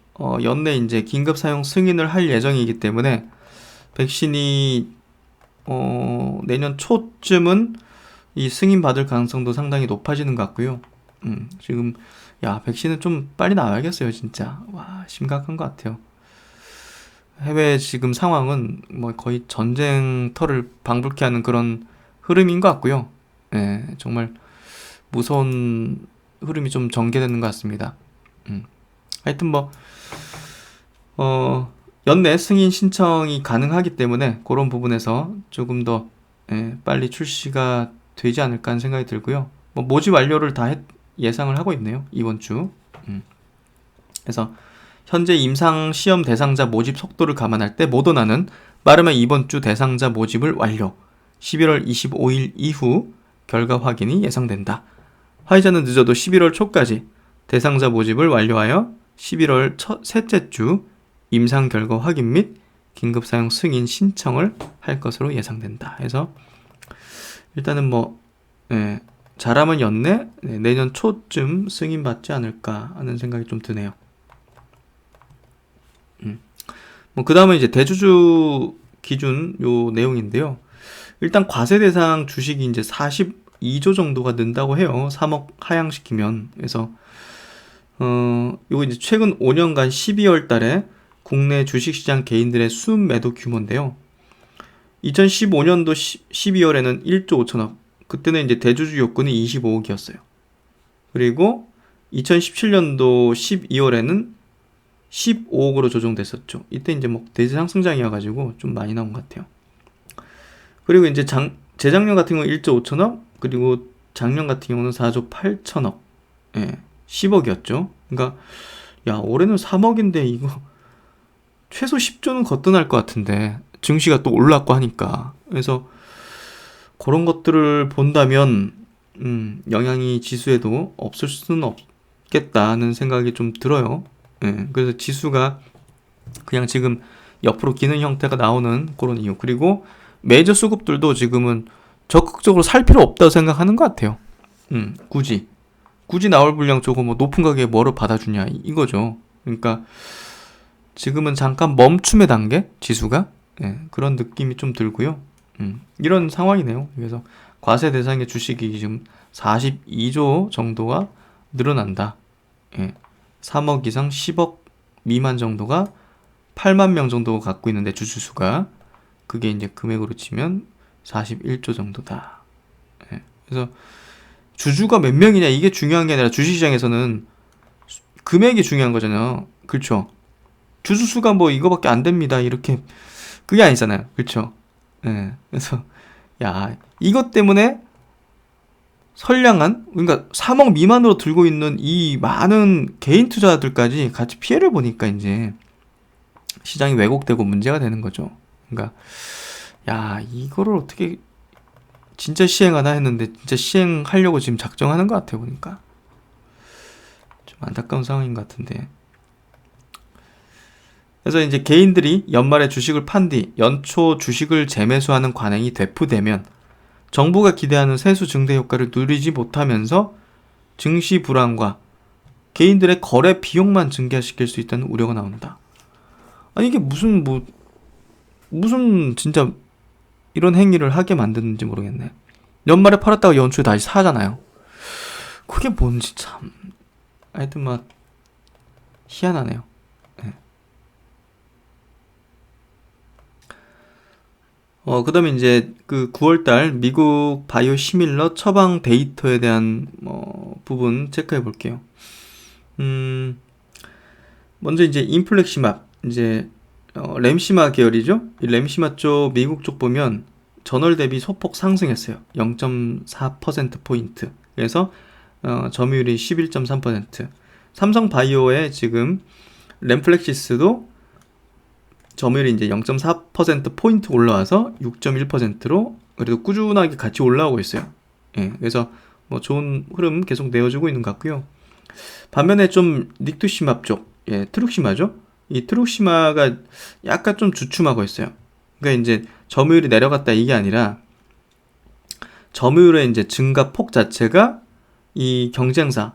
연내 이제 긴급 사용 승인을 할 예정이기 때문에 백신이 내년 초쯤은 이 승인 받을 가능성도 상당히 높아지는 것 같고요. 지금 백신은 좀 빨리 나와야겠어요, 진짜. 와, 심각한 것 같아요. 해외 지금 상황은 뭐 거의 전쟁터를 방불케 하는 그런 흐름인 것 같고요. 정말 무서운 흐름이 좀 전개되는 것 같습니다. 하여튼 뭐 연내 승인 신청이 가능하기 때문에 그런 부분에서 조금 더 빨리 출시가 되지 않을까 하는 생각이 들고요. 뭐 모집 완료를 다 예상을 하고 있네요, 이번 주. 그래서 현재 임상 시험 대상자 모집 속도를 감안할 때 모더나는 빠르면 이번 주 대상자 모집을 완료, 11월 25일 이후 결과 확인이 예상된다. 화이자는 늦어도 11월 초까지 대상자 모집을 완료하여 11월 셋째 주 임상 결과 확인 및 긴급 사용 승인 신청을 할 것으로 예상된다. 해서 일단은 뭐 잘하면 연내, 내년 초쯤 승인 받지 않을까 하는 생각이 좀 드네요. 뭐 그 다음은 이제 대주주 기준 요 내용인데요. 일단 과세 대상 주식이 이제 42조 정도가 는다고 해요. 3억 하향시키면. 그래서 요거 이제 최근 5년간 12월 달에 국내 주식시장 개인들의 순매도 규모인데요. 2015년도 12월에는 1조 5천억. 그때는 이제 대주주 요건이 25억이었어요. 그리고 2017년도 12월에는 15억으로 조정됐었죠. 이때 이제 뭐 대세 상승장이어가지고 좀 많이 나온 것 같아요. 그리고 이제 재작년 같은 경우는 1조 5천억, 그리고 작년 같은 경우는 4조 8천억, 10억이었죠. 그러니까 야, 올해는 3억인데 이거 최소 10조는 거뜬할 것 같은데 증시가 또 올랐고 하니까. 그래서 그런 것들을 본다면 영향이 지수에도 없을 수는 없겠다는 생각이 좀 들어요. 그래서 지수가 그냥 지금 옆으로 기는 형태가 나오는 그런 이유. 그리고 메이저 수급들도 지금은 적극적으로 살 필요 없다고 생각하는 것 같아요. 굳이 나올 분량 저거 뭐 높은 가격에 뭐를 받아주냐 이거죠. 그러니까 지금은 잠깐 멈춤의 단계, 지수가. 그런 느낌이 좀 들고요. 이런 상황이네요. 그래서 과세 대상의 주식이 지금 42조 정도가 늘어난다. 3억 이상 10억 미만 정도가 8만 명 정도 갖고 있는데 주주수가, 그게 이제 금액으로 치면 41조 정도다. 그래서 주주가 몇 명이냐 이게 중요한 게 아니라 주식시장에서는 금액이 중요한 거잖아요. 그렇죠? 주주수가 뭐 이거밖에 안 됩니다. 이렇게 그게 아니잖아요. 그렇죠? 그래서 야, 이것 때문에 선량한, 그러니까 3억 미만으로 들고 있는 이 많은 개인 투자들까지 같이 피해를 보니까 이제 시장이 왜곡되고 문제가 되는 거죠. 그러니까 야, 이거를 어떻게 진짜 시행하나 했는데 진짜 시행하려고 지금 작정하는 것 같아요. 보니까 좀 안타까운 상황인 것 같은데. 그래서 이제 개인들이 연말에 주식을 판 뒤 연초 주식을 재매수하는 관행이 되풀이되면 정부가 기대하는 세수 증대 효과를 누리지 못하면서 증시 불안과 개인들의 거래 비용만 증가시킬 수 있다는 우려가 나온다. 아니 이게 무슨 진짜 이런 행위를 하게 만드는지 모르겠네. 연말에 팔았다가 연초에 다시 사잖아요. 그게 뭔지 참 하여튼 막 희한하네요. 그 다음에 이제 그 9월달 미국 바이오 시밀러 처방 데이터에 대한 부분 체크해 볼게요. 먼저 이제 인플렉시맙, 이제 램시마 계열이죠. 이 램시마 쪽 미국 쪽 보면 전월 대비 소폭 상승했어요. 0.4%포인트. 그래서 점유율이 11.3%. 삼성 바이오의 지금 램플렉시스도 점유율이 이제 0.4%포인트 올라와서 6.1%로 그래도 꾸준하게 같이 올라오고 있어요. 그래서 뭐 좋은 흐름 계속 내어주고 있는 것 같고요. 반면에 좀 닉투시맙 쪽, 트룩시마죠. 이 트룩시마가 약간 좀 주춤하고 있어요. 그러니까 이제 점유율이 내려갔다 이게 아니라 점유율의 이제 증가폭 자체가 이 경쟁사,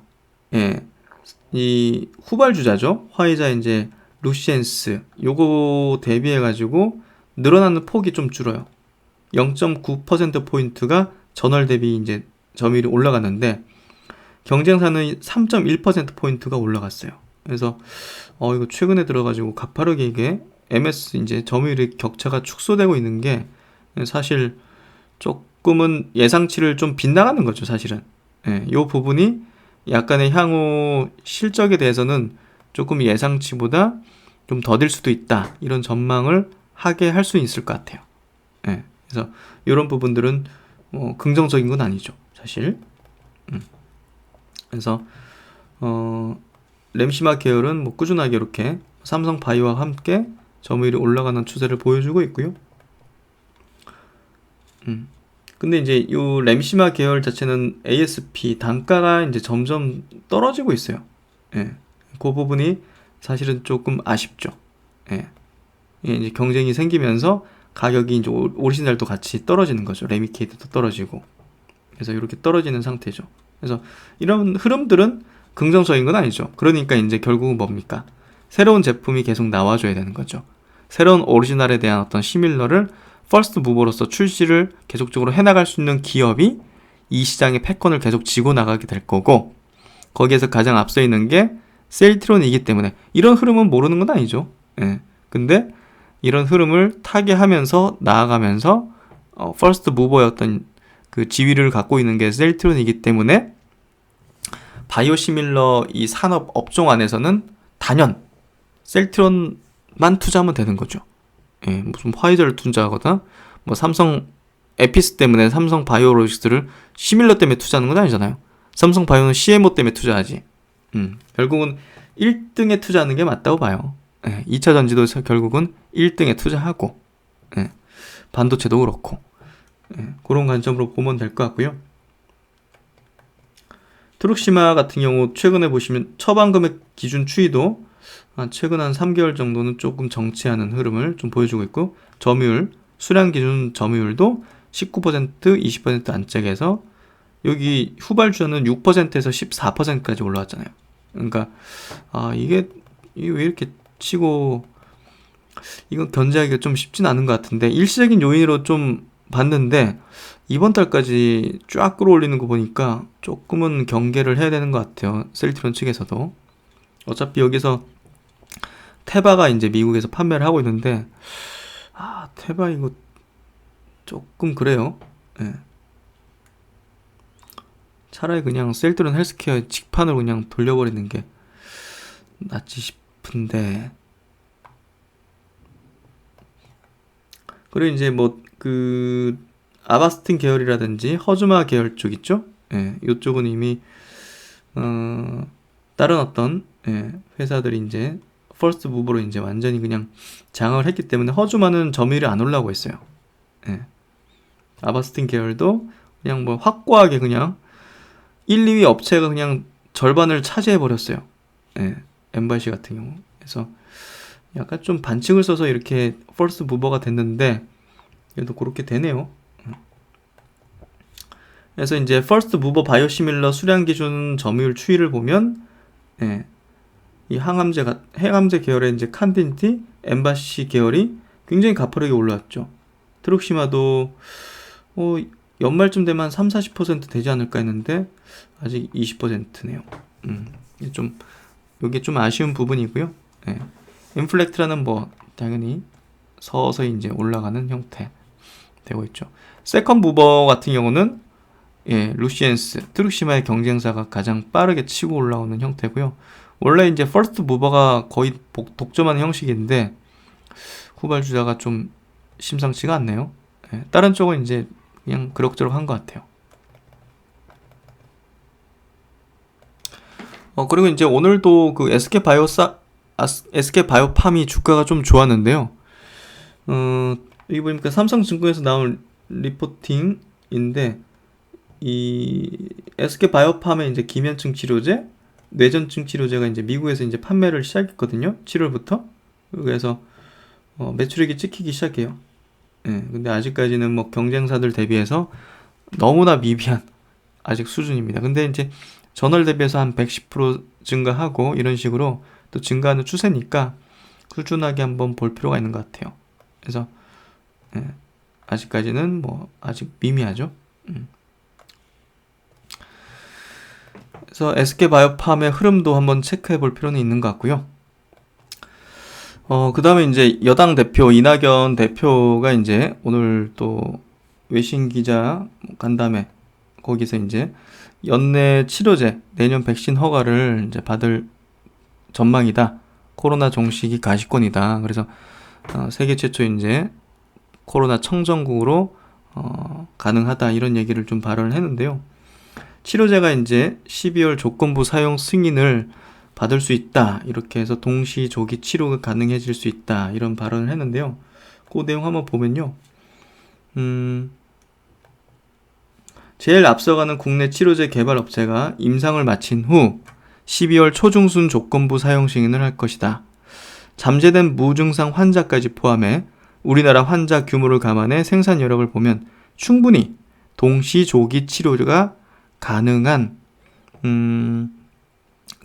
이 후발주자죠. 화이자 이제 루시엔스 요거 대비해가지고 늘어나는 폭이 좀 줄어요. 0.9%포인트가 전월 대비 이제 점유율이 올라갔는데 경쟁사는 3.1%포인트가 올라갔어요. 그래서 이거 최근에 들어가지고 가파르게 이게 MS 이제 점유율의 격차가 축소되고 있는 게 사실 조금은 예상치를 좀 빗나가는 거죠, 사실은. 이 부분이 약간의 향후 실적에 대해서는 조금 예상치보다 좀 더딜 수도 있다. 이런 전망을 하게 할 수 있을 것 같아요. 그래서 이런 부분들은 긍정적인 건 아니죠, 사실. 그래서 램시마 계열은 뭐 꾸준하게 이렇게 삼성바이오와 함께 점유율이 올라가는 추세를 보여주고 있고요. 근데 이제 이 램시마 계열 자체는 ASP 단가가 이제 점점 떨어지고 있어요. 그 부분이 사실은 조금 아쉽죠. 이제 경쟁이 생기면서 가격이 이제 오리지널도 같이 떨어지는 거죠. 레미케이트도 떨어지고. 그래서 이렇게 떨어지는 상태죠. 그래서 이런 흐름들은 긍정적인 건 아니죠. 그러니까 이제 결국은 뭡니까? 새로운 제품이 계속 나와줘야 되는 거죠. 새로운 오리지널에 대한 어떤 시밀러를 퍼스트 무버로서 출시를 계속적으로 해나갈 수 있는 기업이 이 시장의 패권을 계속 쥐고 나가게 될 거고, 거기에서 가장 앞서 있는 게 셀트론이기 때문에 이런 흐름은 모르는 건 아니죠. 근데 이런 흐름을 타게 하면서 나아가면서 퍼스트 무버였던 그 지위를 갖고 있는 게 셀트론이기 때문에 바이오시밀러 이 산업 업종 안에서는 단연 셀트론만 투자하면 되는 거죠. 무슨 화이자를 투자하거나 뭐 삼성 에피스 때문에 삼성 바이오로직스를 시밀러 때문에 투자하는 건 아니잖아요. 삼성 바이오는 CMO 때문에 투자하지. 결국은 1등에 투자하는 게 맞다고 봐요. 2차 전지도 결국은 1등에 투자하고, 반도체도 그렇고, 그런 관점으로 보면 될 것 같고요. 트룩시마 같은 경우 최근에 보시면 처방 금액 기준 추이도 최근 한 3개월 정도는 조금 정체하는 흐름을 좀 보여주고 있고, 점유율, 수량 기준 점유율도 19%, 20% 안짝에서 여기 후발주자는 6%에서 14%까지 올라왔잖아요. 그러니까 이게 왜 이렇게 치고, 이건 견제하기가 좀 쉽진 않은 것 같은데, 일시적인 요인으로 좀 봤는데 이번 달까지 쫙 끌어올리는 거 보니까 조금은 경계를 해야 되는 것 같아요. 셀트론 측에서도. 어차피 여기서 테바가 이제 미국에서 판매를 하고 있는데, 테바 이거 조금 그래요. 차라리 그냥 셀트론 헬스케어 직판으로 그냥 돌려버리는 게 낫지 싶은데. 그리고 이제 뭐 그 아바스틴 계열이라든지 허즈마 계열 쪽 있죠? 이쪽은 이미 다른 어떤 회사들이 이제 퍼스트 무브로 이제 완전히 그냥 장악을 했기 때문에 허즈마는 점유율이 안 올라오고 있어요. 아바스틴 계열도 그냥 뭐 확고하게 그냥 1, 2위 업체가 그냥 절반을 차지해 버렸어요. 엠바시 같은 경우. 그래서 약간 좀 반칙을 써서 이렇게 퍼스트 무버가 됐는데 그래도 그렇게 되네요. 그래서 이제 퍼스트 무버 바이오시밀러 수량 기준 점유율 추이를 보면 이 항암제 계열의 이제 칸딘티, 엠바시 계열이 굉장히 가파르게 올라왔죠. 트룩시마도 연말쯤 되면 30-40% 되지 않을까 했는데 아직 20%네요. 이게 좀 아쉬운 부분이고요. 인플렉트라는 뭐 당연히 서서히 이제 올라가는 형태 되고 있죠. 세컨 무버 같은 경우는 루시엔스, 트룩시마의 경쟁사가 가장 빠르게 치고 올라오는 형태고요. 원래 이제 퍼스트 무버가 거의 독점하는 형식인데 후발주자가 좀 심상치가 않네요. 다른 쪽은 이제 그냥 그럭저럭 한 것 같아요. 그리고 이제 오늘도 그 SK 바이오팜이 주가가 좀 좋았는데요. 여기 보니까 삼성증권에서 나온 리포팅인데, 이 SK 바이오팜의 이제 기면증 치료제, 뇌전증 치료제가 이제 미국에서 이제 판매를 시작했거든요. 7월부터. 그래서 매출액이 찍히기 시작해요. 근데 아직까지는 뭐 경쟁사들 대비해서 너무나 미비한 아직 수준입니다. 근데 이제 전월 대비해서 한 110% 증가하고 이런 식으로 또 증가하는 추세니까 꾸준하게 한번 볼 필요가 있는 것 같아요. 그래서 아직까지는 뭐 아직 미미하죠. 그래서 SK 바이오팜의 흐름도 한번 체크해 볼 필요는 있는 것 같고요. 그 다음에 이제 여당 대표 이낙연 대표가 이제 오늘 또 외신 기자 간담회 거기서 이제 연내 치료제, 내년 백신 허가를 이제 받을 전망이다. 코로나 종식이 가시권이다. 그래서 세계 최초 이제 코로나 청정국으로 가능하다 이런 얘기를 좀 발언을 했는데요. 치료제가 이제 12월 조건부 사용 승인을 받을 수 있다. 이렇게 해서 동시 조기 치료가 가능해질 수 있다. 이런 발언을 했는데요. 그 내용 한번 보면요. 제일 앞서가는 국내 치료제 개발 업체가 임상을 마친 후 12월 초중순 조건부 사용 승인을 할 것이다. 잠재된 무증상 환자까지 포함해 우리나라 환자 규모를 감안해 생산 여력을 보면 충분히 동시 조기 치료가 가능한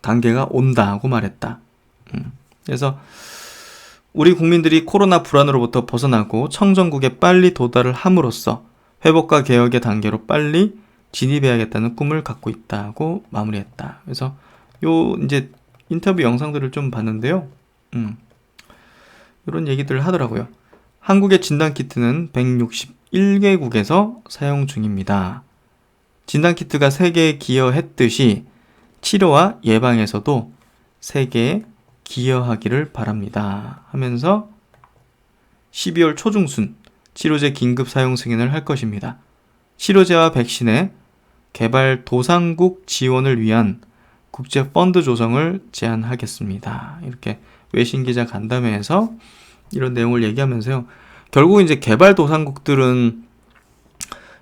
단계가 온다고 말했다. 그래서 우리 국민들이 코로나 불안으로부터 벗어나고 청정국에 빨리 도달을 함으로써 회복과 개혁의 단계로 빨리 진입해야겠다는 꿈을 갖고 있다고 마무리했다. 그래서 요 이제 인터뷰 영상들을 좀 봤는데요. 이런 얘기들을 하더라고요. 한국의 진단키트는 161개국에서 사용 중입니다. 진단키트가 세계에 기여했듯이 치료와 예방에서도 세계에 기여하기를 바랍니다. 하면서 12월 초중순 치료제 긴급 사용 승인을 할 것입니다. 치료제와 백신의 개발 도상국 지원을 위한 국제 펀드 조성을 제안하겠습니다. 이렇게 외신 기자 간담회에서 이런 내용을 얘기하면서요. 결국 이제 개발 도상국들은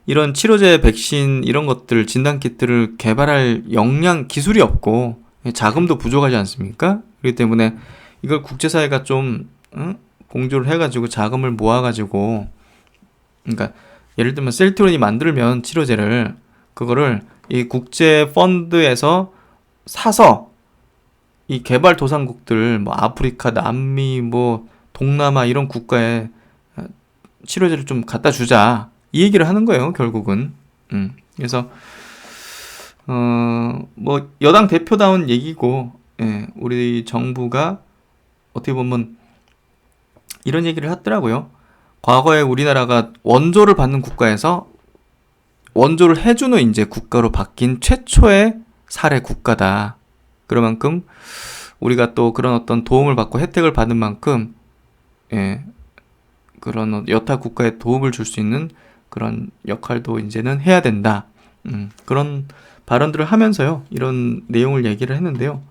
이런 치료제, 백신 이런 것들, 진단키트를 개발할 역량, 기술이 없고 자금도 부족하지 않습니까? 그렇기 때문에 이걸 국제사회가 좀 공조를 해가지고 자금을 모아가지고, 그러니까 예를 들면 셀트론이 만들면 치료제를 그거를 이 국제 펀드에서 사서 이 개발 도상국들, 뭐 아프리카, 남미, 뭐 동남아 이런 국가에 치료제를 좀 갖다 주자. 이 얘기를 하는 거예요, 결국은. 그래서 뭐 여당 대표다운 얘기고, 예, 우리 정부가 어떻게 보면 이런 얘기를 하더라고요. 과거에 우리나라가 원조를 받는 국가에서 원조를 해주는 이제 국가로 바뀐 최초의 사례 국가다. 그만큼 우리가 또 그런 어떤 도움을 받고 혜택을 받은 만큼, 예, 그런 여타 국가에 도움을 줄 수 있는 그런 역할도 이제는 해야 된다. 그런 발언들을 하면서요. 이런 내용을 얘기를 했는데요.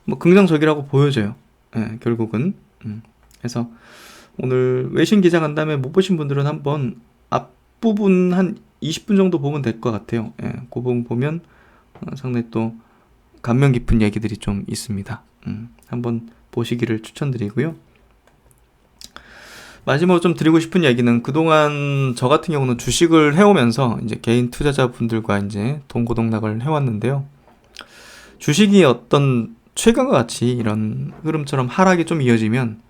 뭐 긍정적이라고 보여져요. 예, 결국은. 그래서 오늘 외신 기자 간담회 못 보신 분들은 한번 앞부분 한 20분 정도 보면 될 것 같아요. 예, 그 부분 보면 상당히 또 감명 깊은 얘기들이 좀 있습니다. 한번 보시기를 추천드리고요. 마지막으로 좀 드리고 싶은 얘기는 그동안 저 같은 경우는 주식을 해오면서 이제 개인 투자자분들과 이제 동고동락을 해왔는데요. 주식이 어떤 최근과 같이 이런 흐름처럼 하락이 좀 이어지면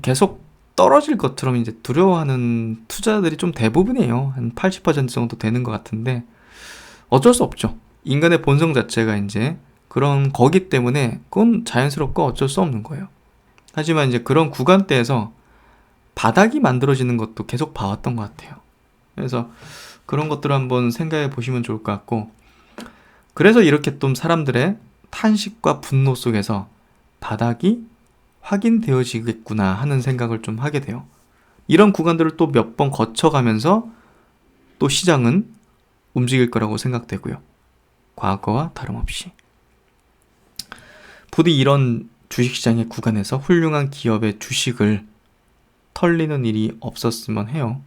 계속 떨어질 것처럼 이제 두려워하는 투자자들이 좀 대부분이에요. 한 80% 정도 되는 것 같은데 어쩔 수 없죠. 인간의 본성 자체가 이제 그런 거기 때문에 그건 자연스럽고 어쩔 수 없는 거예요. 하지만 이제 그런 구간대에서 바닥이 만들어지는 것도 계속 봐왔던 것 같아요. 그래서 그런 것들을 한번 생각해 보시면 좋을 것 같고, 그래서 이렇게 좀 사람들의 탄식과 분노 속에서 바닥이 확인되어지겠구나 하는 생각을 좀 하게 돼요. 이런 구간들을 또 몇 번 거쳐가면서 또 시장은 움직일 거라고 생각되고요. 과거와 다름없이. 부디 이런 주식시장의 구간에서 훌륭한 기업의 주식을 털리는 일이 없었으면 해요.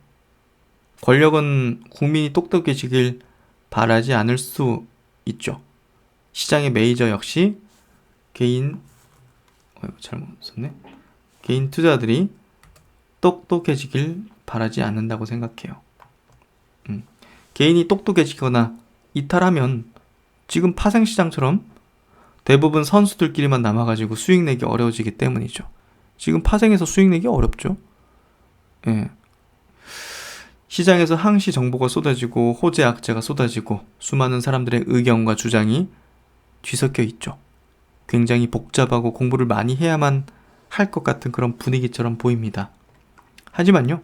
권력은 국민이 똑똑해지길 바라지 않을 수 있죠. 시장의 메이저 역시 개인 투자들이 똑똑해지길 바라지 않는다고 생각해요. 개인이 똑똑해지거나 이탈하면 지금 파생시장처럼 대부분 선수들끼리만 남아가지고 수익 내기 어려워지기 때문이죠. 지금 파생해서 수익 내기 어렵죠. 예. 시장에서 항시 정보가 쏟아지고 호재 악재가 쏟아지고 수많은 사람들의 의견과 주장이 뒤섞여 있죠. 굉장히 복잡하고 공부를 많이 해야만 할 것 같은 그런 분위기처럼 보입니다. 하지만요,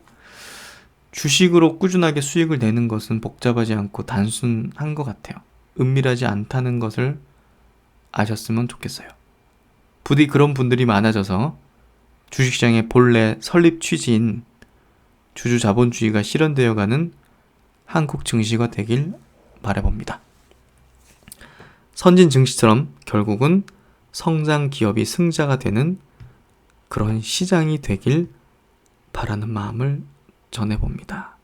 주식으로 꾸준하게 수익을 내는 것은 복잡하지 않고 단순한 것 같아요. 은밀하지 않다는 것을 아셨으면 좋겠어요. 부디 그런 분들이 많아져서 주식시장의 본래 설립 취지인 주주 자본주의가 실현되어가는 한국 증시가 되길 바라봅니다. 선진 증시처럼 결국은 성장 기업이 승자가 되는 그런 시장이 되길 바라는 마음을 전해봅니다.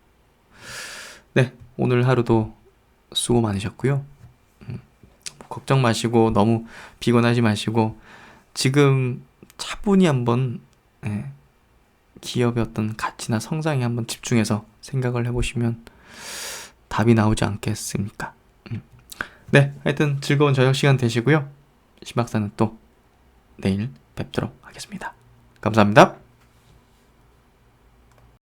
네, 오늘 하루도 수고 많으셨고요. 걱정 마시고 너무 비관하지 마시고 지금 차분히 한번 기업의 어떤 가치나 성장에 한번 집중해서 생각을 해보시면 답이 나오지 않겠습니까? 네, 하여튼 즐거운 저녁 시간 되시고요. 심박사는 또 내일 뵙도록 하겠습니다. 감사합니다.